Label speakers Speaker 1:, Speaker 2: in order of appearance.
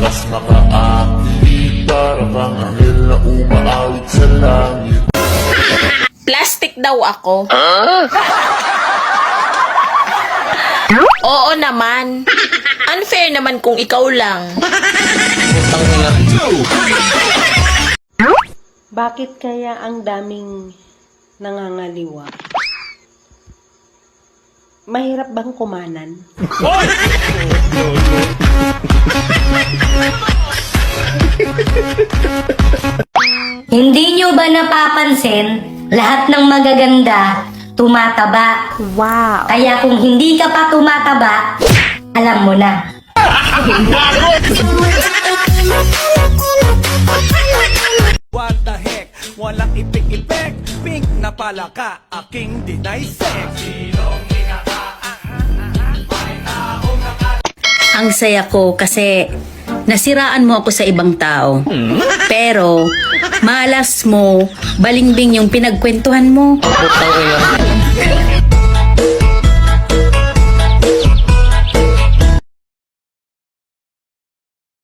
Speaker 1: Malakas makaakit, para kang anghel na umaawit sa langit.
Speaker 2: Plastic daw ako. Oo naman. Unfair naman kung ikaw lang.
Speaker 3: Bakit kaya ang daming nangangaliwa? Mahirap bang kumanan?
Speaker 4: Hindi nyo ba napapansin, lahat ng magaganda, tumataba?
Speaker 3: Wow!
Speaker 4: Kaya kung hindi ka pa tumataba, alam mo na.
Speaker 5: What the heck? Walang ipik-ipek. Pink na pala ka, aking deny sex.
Speaker 6: Ang saya ko kasi nasiraan mo ako sa ibang tao. Pero malas mo, balingbing yung pinagkwentuhan mo.